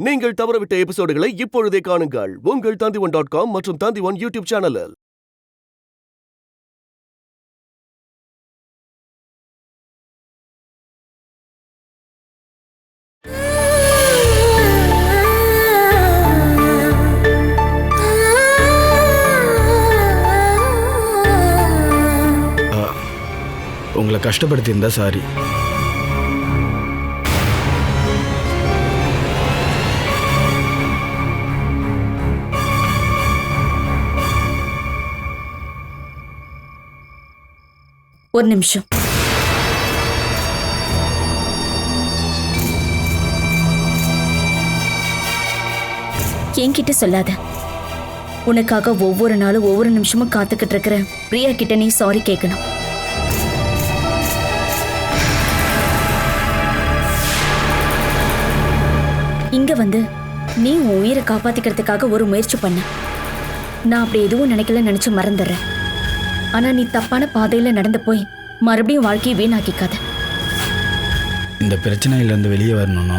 நீங்கள் தவறவிட்ட எபிசோடுகளை இப்பொழுதே காணுங்கள் உங்கள் Tandivan.com மற்றும் Tandivan யூடியூப் சேனலில். உங்களை கஷ்டப்படுத்தி இருந்தா சாரி. ஒரு நிமிஷம். என்கிட்ட சொல்லாத. உனக்காக ஒவ்வொரு நாளும் ஒவ்வொரு நிமிஷமும் காத்துக்கிட்டு இருக்கிற பிரியா கிட்ட நீ சாரி கேட்கணும். இங்க வந்து நீ உன் உயிரை காப்பாத்திக்கிறதுக்காக ஒரு முயற்சி பண்ண. நான் அப்படி எதுவும் நினைச்சு மறந்துடுறேன். ஆனா நீ தப்பான பாதையில நடந்து போய் மறுபடியும் வாழ்க்கையை வீணாக்கிக்காத. இந்த பிரச்சனையிலேருந்து வெளியே வரணும்னோ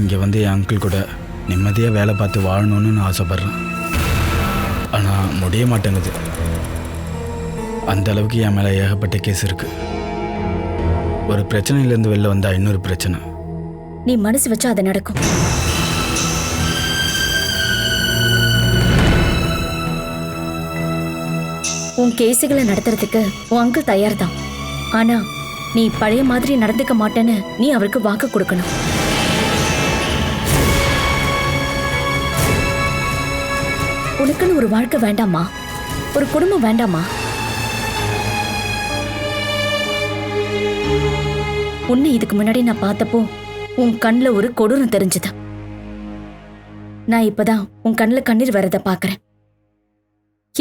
இங்கே வந்து என் அங்கிள் கூட நிம்மதியாக வேலை பார்த்து வாழணும்னு நான் ஆசைப்பட்றேன். ஆனால் முடிய மாட்டேங்குது. அந்த அளவுக்கு என் மேலே ஏகப்பட்ட கேஸ் இருக்கு. ஒரு பிரச்சனையிலேருந்து வெளில வந்தால் இன்னொரு பிரச்சனை. நீ மனசு வச்சா அது நடக்கும். உன் கேஸுகளை நடத்துறதுக்கு உன் அங்கிள் தயார் தான். ஆனா நீ பழைய மாதிரி நடந்துக்க மாட்டேன்னு நீ அவருக்கு வாக்கு கொடுக்கணும். உனக்குன்னு ஒரு வாழ்க்கை வேண்டாமா? ஒரு குடும்பம் வேண்டாமா? உன்னை இதுக்கு முன்னாடி நான் பார்த்தப்போ உன் கண்ணில் ஒரு கொடூரம் தெரிஞ்சுது. நான் இப்பதான் உன் கண்ணில் கண்ணீர் வரத பாக்குறேன்.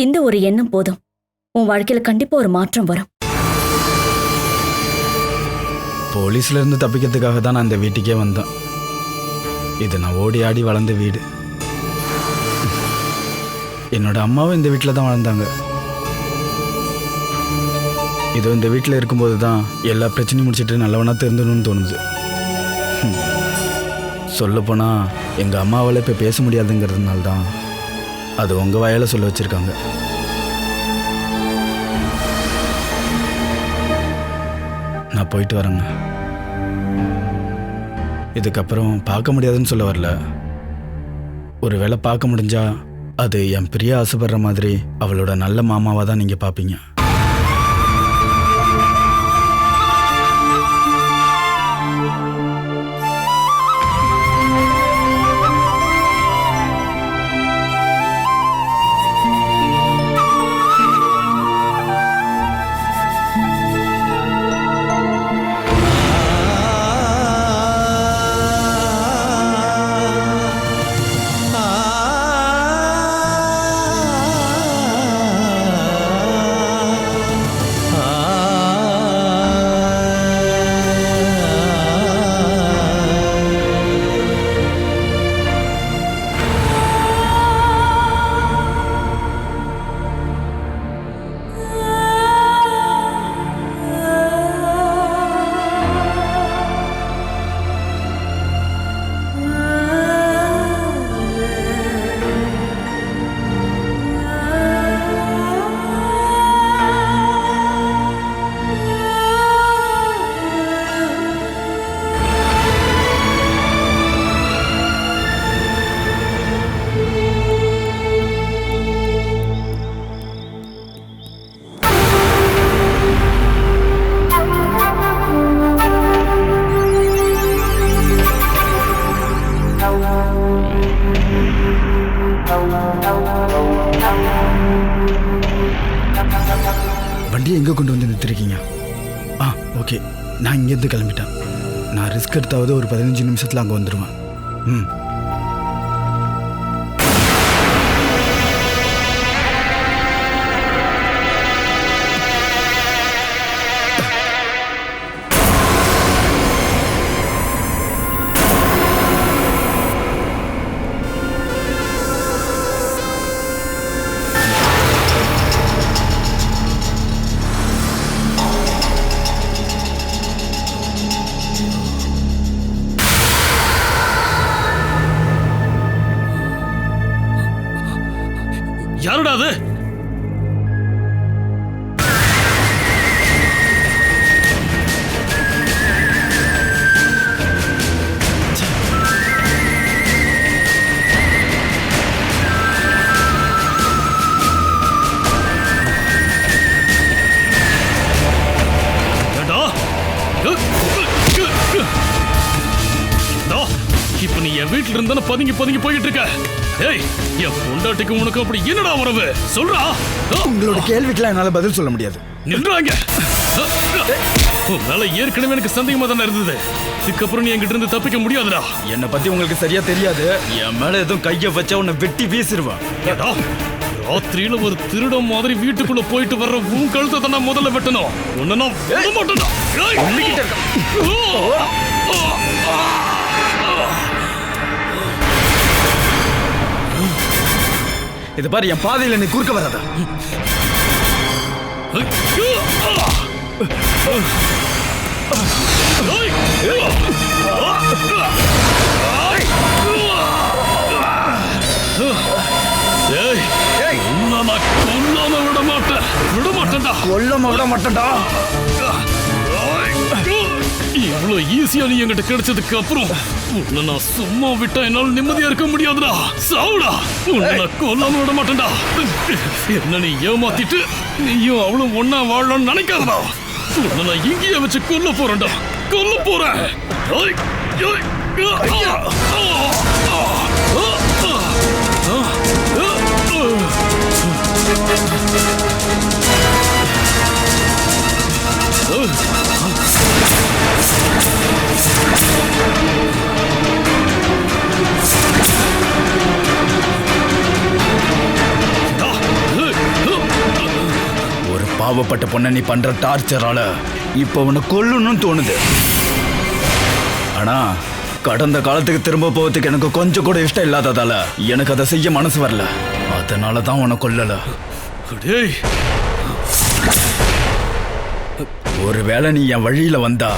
இந்த ஒரு எண்ணம் போதும், உன் வாழ்க்கையில கண்டிப்பா ஒரு மாற்றம் வரும். போலீஸ்ல இருந்து தப்பிக்கிறதுக்காக தான் நான் இந்த வீட்டுக்கே வந்தேன். இது நான் ஓடி ஆடி வளர்ந்த வீடு. என்னோட அம்மாவும் இந்த வீட்டில் தான் வளர்ந்தாங்க. இதோ இந்த வீட்டில் இருக்கும்போது தான் எல்லா பிரச்சனையும் முடிச்சுட்டு நல்லவனா தெரிஞ்சிடணும்னு தோணுது. சொல்லப்போனால் எங்கள் அம்மாவால் இப்போ பேச முடியாதுங்கிறதுனால தான் அது உங்கள் வாயால் சொல்ல வச்சுருக்காங்க. நான் போயிட்டு வரேங்க. இதுக்கப்புறம் பார்க்க முடியாதுன்னு சொல்ல வரல. ஒரு வேளை பார்க்க முடிஞ்சா அது என் பிரியா ஆசைப்படுற மாதிரி அவளோட நல்ல மாமாவாக தான் நீங்கள் பார்ப்பீங்க. வண்டியை எங்கே கொண்டு வந்து நிறுத்திருக்கீங்க? ஓகே, நான் இங்கேருந்து கிளம்பிட்டேன். நான் ரிஸ்க் எடுத்தாவது ஒரு 15 நிமிஷத்தில் அங்கே வந்துடுவேன். யாருடா அது? இப்ப நீ என் வீட்டுல இருந்தா பதுங்கி பதுங்கி போயிட்டு இருக்க. ஏய், என் பொண்டாட்டிக்கு உனக்கு அப்படி என்னடா உறவு? சொல்றா. உங்களோட கேள்விக்கெல்லாம் என்னால பதில் சொல்ல முடியாது. நின்றாங்க. உன் மேல ஏற்கனவே எனக்கு சந்தேகமா தானே இருந்தது. இதுக்கப்புறம் நீ என்கிட்ட இருந்து தப்பிக்க முடியாதுடா. என்னை பத்தி உங்களுக்கு சரியா தெரியாது. என் மேல எதுவும் கைய வச்சா உன்னை வெட்டி வீசிடுவான். ராத்திரியில ஒரு திருடம் மாதிரி வீட்டுக்குள்ள போயிட்டு வர்ற உன் கழுத்தை தானே முதல்ல வெட்டணும். உன்னை நான் விட மாட்டேன்டா. இது பாரு, என் பாதையில நீ குறுக்க வராத. கொல்லாம விட மாட்டேன்டா. இவ்வளவு ஈஸியா நீ என்கிட்ட கிடைச்சதுக்கு அப்புறம் உன்னை நான் சும்மா விட்டா என்னால நிம்மதியா இருக்க முடியாதுடா. சாவுடா. உன்னை நான் கொல்லாம விட மாட்டேன்டா. என்ன நீ ஏமாத்திட்டு நீயும் அவளும் ஒன்னா வாழலாம்னு நினைக்காதடா. உன்னை நான் இங்கேயே வச்சு கொல்ல போறேன்டா. கொல்ல போறேன். ஒரு பாவப்பட்ட பொண்ணை நீ பண்ற டார்ச்சரால இப்ப உன்னை கொல்லணும்னு தோணுது. ஆனா கடந்த காலத்துக்கு திரும்ப போவதுக்கு எனக்கு கொஞ்சம் கூட இஷ்டம் இல்லாததால எனக்கு அதை செய்ய மனசு வரல. அதனாலதான் உன்னை கொல்லல. ஒருவேளை நீ என் வழியில வந்தா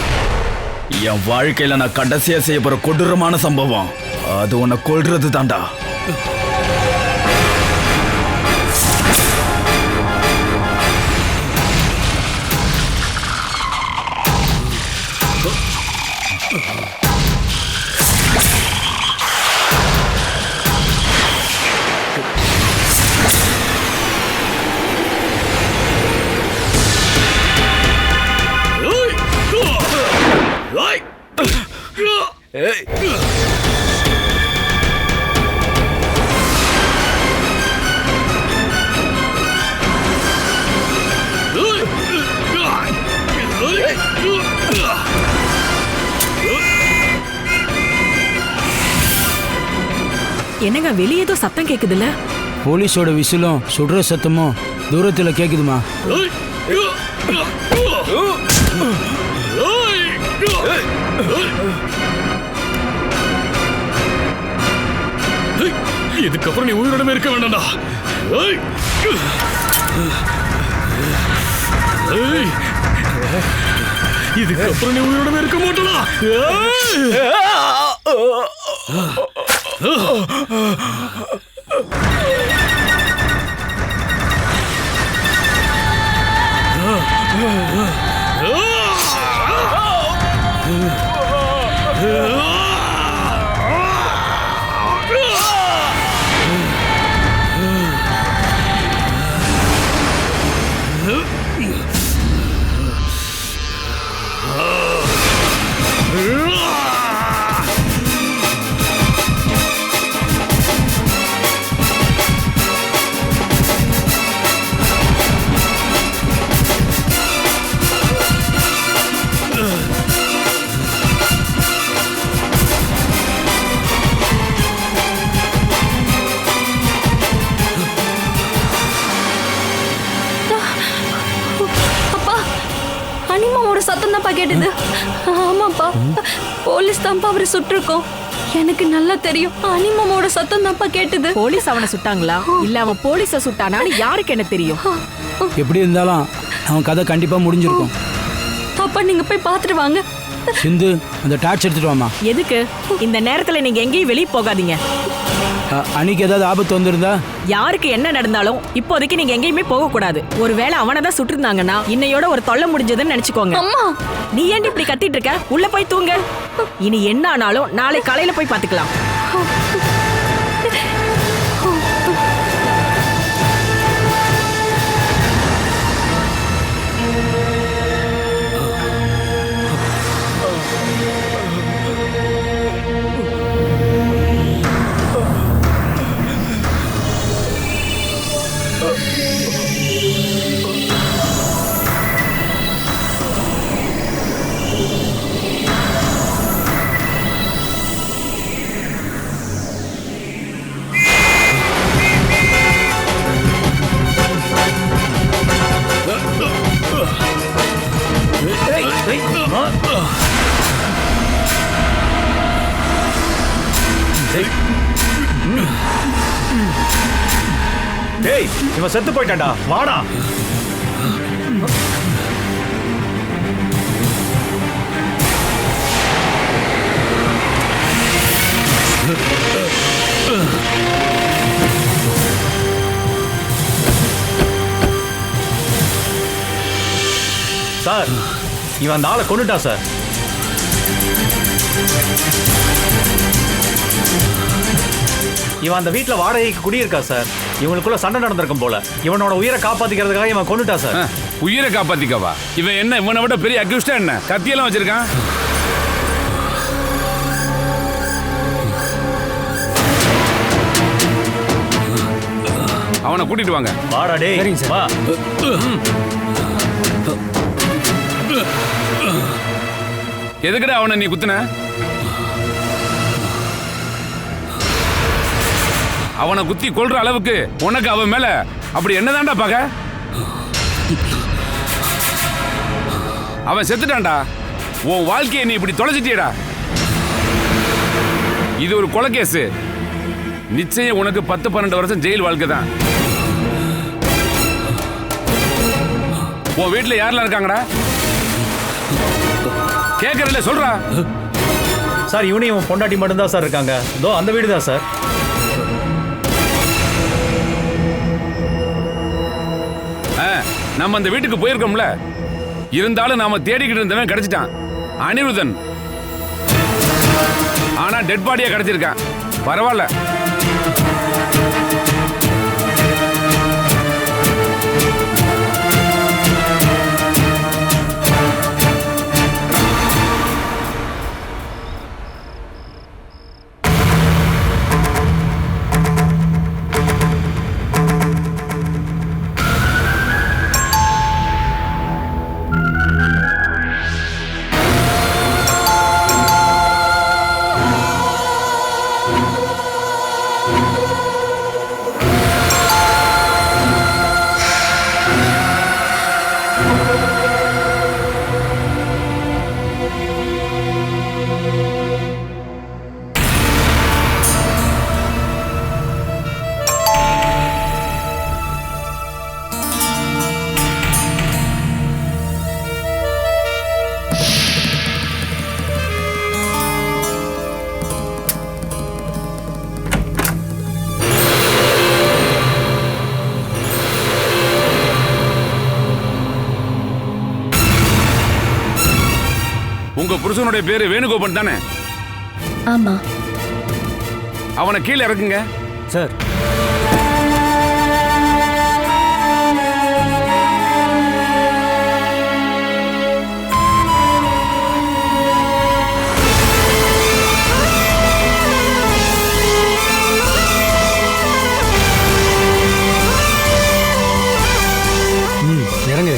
என் வாழ்க்கையில நான் கடைசியா செய்ய போற கொடூரமான சம்பவம் அது உன்னை கொல்றது தாண்டா. என்னங்க வெளியே ஏதோ சத்தம் கேக்குதுல்ல? போலீஸோட விசிலும் சுடுற சத்தமும் தூரத்துல கேக்குதுமா. இதுக்கப்புறம் நீ உயிரோடவே இருக்க வேண்டாம்டா. இதுக்கப்புறம் நீ உயிரோடவே இருக்க மாட்டா. சத்தம் தான்ப்பா கேட்டது. ஆமாப்பா, போலீஸ் தான்ப்பா அவரை சுட்டிருக்கோம். எனக்கு நல்லா தெரியும். அனிமாவோட சத்தம் தான்ப்பா கேட்டது. போலீஸ் அவனை சுட்டாங்களா இல்ல அவன் போலீஸ சுட்டானான்னு யாருக்கு என்ன தெரியும்? எப்படி இருந்தாலும் அவன் கதை கண்டிப்பா முடிஞ்சிருக்கும். அப்பா நீங்க போய் பாத்துட்டு வாங்க. சிந்து, அந்த டார்ச் எடுத்துட்டு வாமா. எதுக்கு? இந்த நேரத்துல நீங்க எங்கேயும் வெளியே போகாதீங்க. அன்னைக்கு ஏதாவது ஆபத்து வந்திருந்தா? யாருக்கு என்ன நடந்தாலும் இப்போதைக்கு நீங்க எங்கேயுமே போக கூடாது. ஒருவேளை அவனை தான் சுட்டிருந்தாங்கன்னா இன்னையோட ஒரு தொல்லை முடிஞ்சதுன்னு நினைச்சுக்கோங்க. அம்மா நீ ஏன் இப்படி கத்திட்டு இருக்க? உள்ள போய் தூங்க. இனி என்ன ஆனாலும் நாளை காலையில போய் பாத்துக்கலாம். டேய், இவன் செத்து போயிட்டான்டா. வாடா. சார், இவன் அந்த ஆளை கொன்னுட்டான் சார். இவன் அந்த வீட்டுல வாடகைக்கு குடியிருக்கா சார். இவனுக்குள்ள சண்டை நடந்திருக்கும் போல. இவனோட உயிரை காப்பாத்திக்கிறதுக்காக இவன் கொன்னுட்டா சார். உயிரை காப்பாத்திக்கவா? இவன் என்ன இவனை விட பெரிய அக்யூஸ்டா என்ன? கத்தியெல்லாம் வச்சிருக்கான். அவனை கூட்டிட்டு வாங்க. வாடா டேய். சரிங்க சார். வா. எதுக்குடா அவனை நீ குத்துன? அவனை குத்தி கொல்ற அளவுக்கு உனக்கு அவன் மேல அப்படி என்னதான்டா பாக்க? அவன் செத்துட்டான்டா. உன் வாழ்க்கையை நீ இப்படி தொலைச்சிட்டியடா. இது ஒரு கொலை கேஸ். நிச்சயம் உனக்கு 10-12 வருஷம் ஜெயில் வாழ்க்கை தான். உன் வீட்டுல யாரெல்லாம் இருக்காங்கடா? கேட்கறல சொல்றா. சார், இவனையும் இவன் பொண்டாட்டி மட்டும்தான் சார் இருக்காங்க. இதோ அந்த வீடு தான் சார். நம்ம அந்த வீட்டுக்கு போயிருக்கோம்ல, இருந்தாலும் நாம தேடிக்கிட்டு இருந்தவன் கிடைச்சிட்டான். அனிருதன். ஆனா டெட் பாடியா கிடைச்சிருக்கான். பரவாயில்ல. உங்க புருஷனுடைய பேரு வேணுகோபன் தானே? ஆமா. அவனை கீழே இறக்குங்க சார். இறங்கு.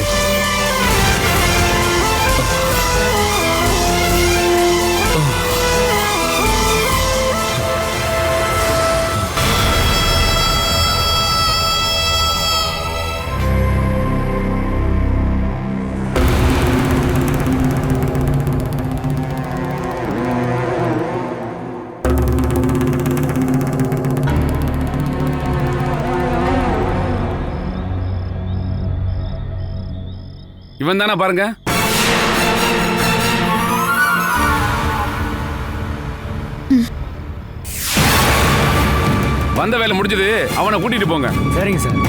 இவன் தானே பாருங்க. வந்த வேலை முடிஞ்சது, அவனை கூட்டிட்டு போங்க. சரிங்க சார்.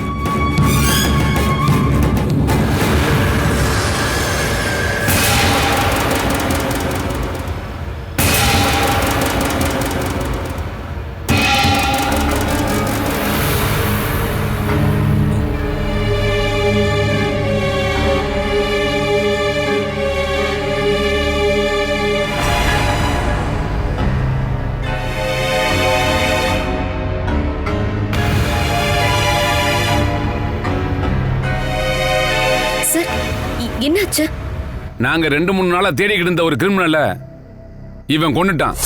சார் என்னாச்சு? நாங்க 2-3 நாளா தேடிக்கிட்டு இருந்த ஒரு கிரிமினலை இவன் கொன்னுட்டான்.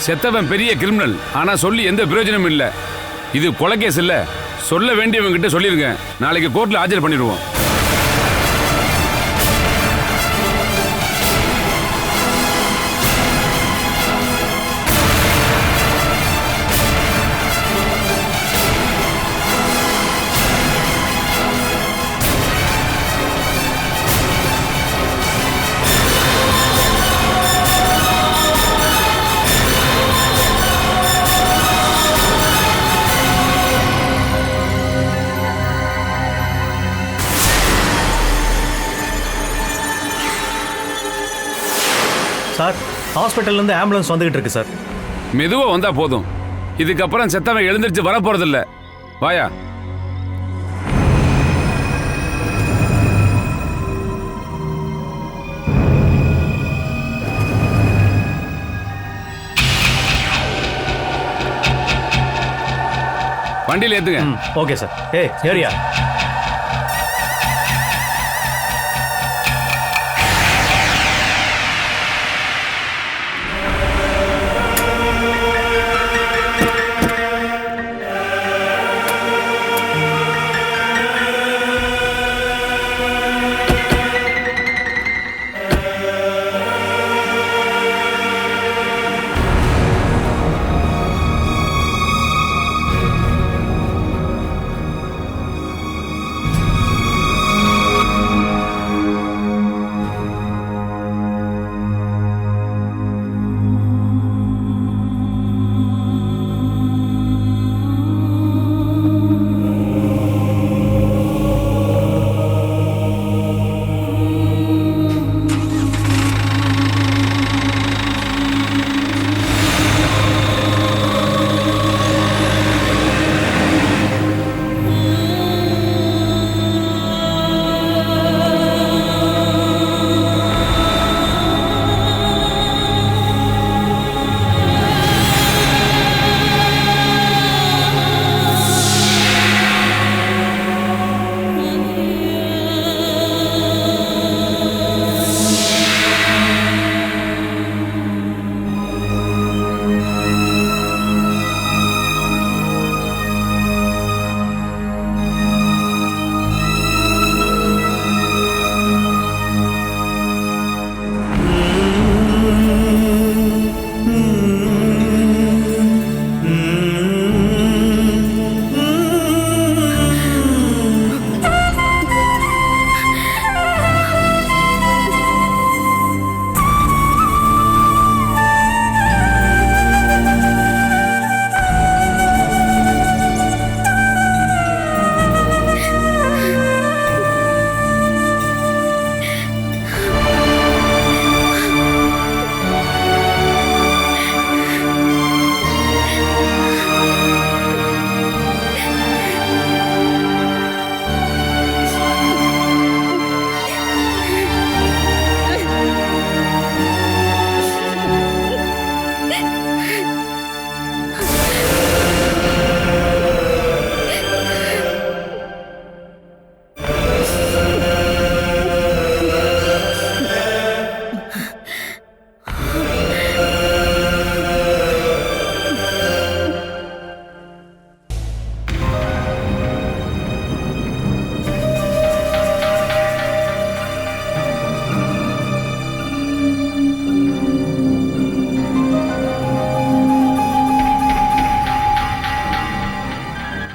செத்தவன் பெரிய கிரிமினல், ஆனா சொல்லி எந்த பிரயோஜனமும் இல்ல. இது கொலை கேஸ் இல்ல. சொல்ல வேண்டியவங்க கிட்ட சொல்லிருங்க. நாளைக்கு கோர்ட்ல ஆஜர் பண்ணிடுவோம். சார், ஹாஸ்பிட்டல்லேருந்து ஆம்புலன்ஸ் வந்துகிட்டு இருக்கு சார். மெதுவா வந்தா போதும். இதுக்கப்புறம் செத்தவன் எழுந்திருச்சு வர போறதில்ல. வாயா. வண்டியில் ஏத்துங்க. Okay sir. ஏரியா.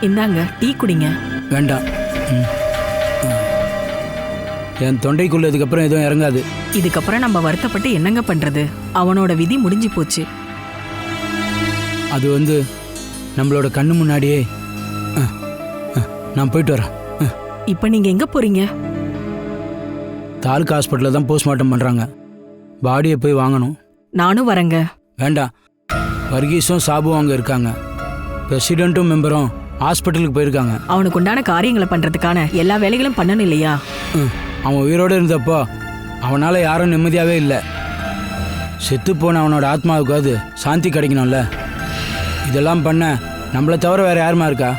இந்தாங்க டீ குடிங்க. வேண்டாம். ம். என் தொண்டைக்குள்ளதுக்கு அப்புறம் எதுவும் இறங்காது. இதுக்கப்புறம் நம்ம வருத்தப்பட்டு என்னங்க பண்றது? அவனோட விதி முடிஞ்சு போச்சு. அது வந்து நம்மளோட கண்ணு முன்னாடியே. நான் போயிட்டு வரேன். இப்ப நீங்க எங்க போறீங்க? தாலுக்கா ஹாஸ்பிட்டலில் தான் போஸ்ட்மார்ட்டம் பண்ணுறாங்க. பாடியை போய் வாங்கணும். நானும் வரேங்க. வேண்டாம். வர்கீஸும் சாபுவும் அங்கே இருக்காங்க. பிரசிடென்ட்டும் மெம்பரும் ஹாஸ்பிட்டலுக்கு போயிருக்காங்க. அவனுக்கு உண்டான காரியங்களை பண்றதுக்கான எல்லா வேலைகளும் பண்ணணும் இல்லையா? அவன் உயிரோடு இருந்தப்போ அவனால் யாரும் நிம்மதியாகவே இல்லை. செத்து போன அவனோட ஆத்மாவுக்காவது சாந்தி கிடைக்கணும்ல. இதெல்லாம் பண்ண நம்மளை தவிர வேற யாருமா இருக்கா?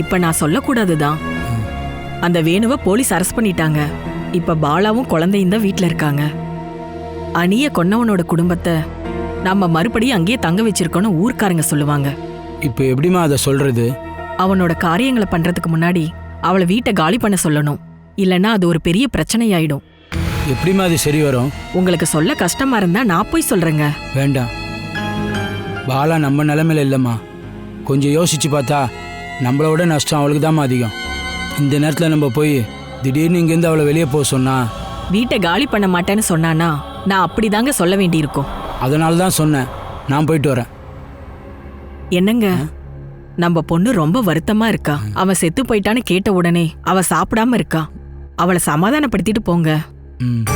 இப்ப நான் சொல்லக்கூடாதுதான். அந்த வேணுவை போலீஸ் அரெஸ்ட் பண்ணிட்டாங்க. இப்ப பாலாவும் குழந்தையும் தான் வீட்டுல இருக்காங்க. அணிய கொன்னவனோட குடும்பத்தை நம்ம மறுபடியும் அங்கேயே தங்க வச்சிருக்கோன்னு ஊர்க்காரங்க சொல்லுவாங்க. இப்போ எப்படிமா அதை சொல்றது? அவனோட காரியங்களை பண்றதுக்கு முன்னாடி அவளை வீட்டை காலி பண்ண சொல்லணும். இல்லைன்னா அது ஒரு பெரிய பிரச்சனையாயிடும். எப்படிமா அது சரி வரும்? உங்களுக்கு சொல்ல கஷ்டமா இருந்தா நான் போய் சொல்றேங்க. வேண்டாம். பாலா நம்ம நிலைமையில இல்லைம்மா. கொஞ்சம் யோசிச்சு பார்த்தா நம்மளோட நஷ்டம் அவளுக்கு தாம்மா அதிகம். இந்த நேரத்தில் நம்ம போய் திடீர்னு இங்கேருந்து அவளை வெளியே போக சொன்னா. வீட்டை காலி பண்ண மாட்டேன்னு சொன்னானா நான் அப்படிதாங்க சொல்ல வேண்டியிருக்கும். அதனால தான் சொன்னேன், நான் போயிட்டு வரேன். என்னங்க, நம்ம பொண்ணு ரொம்ப வருத்தமா இருக்கா. அவன் செத்து போயிட்டான்னு கேட்ட உடனே அவ சாப்பிடாம இருக்கா. அவளை சமாதானப்படுத்திட்டு போங்க. ம்.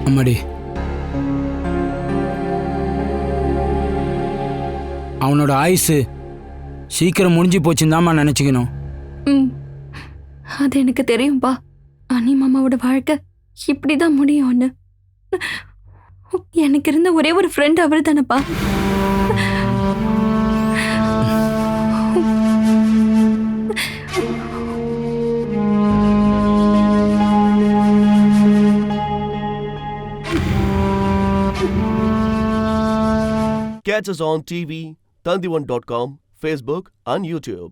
அம்மாடி, அவனோட ஆயுசு சீக்கிரம் முடிஞ்சு போச்சுன்னு தான்மா நினச்சிக்கணும். அது எனக்கு தெரியும்பா. அனி மாமாவோட வாழ்க்கை இப்படிதான் முடியும்னு. எனக்கு இருந்த ஒரே ஒரு ஃப்ரெண்ட் அவர் தானப்பா. Catch us on TV, Tandivan.com, Facebook and YouTube.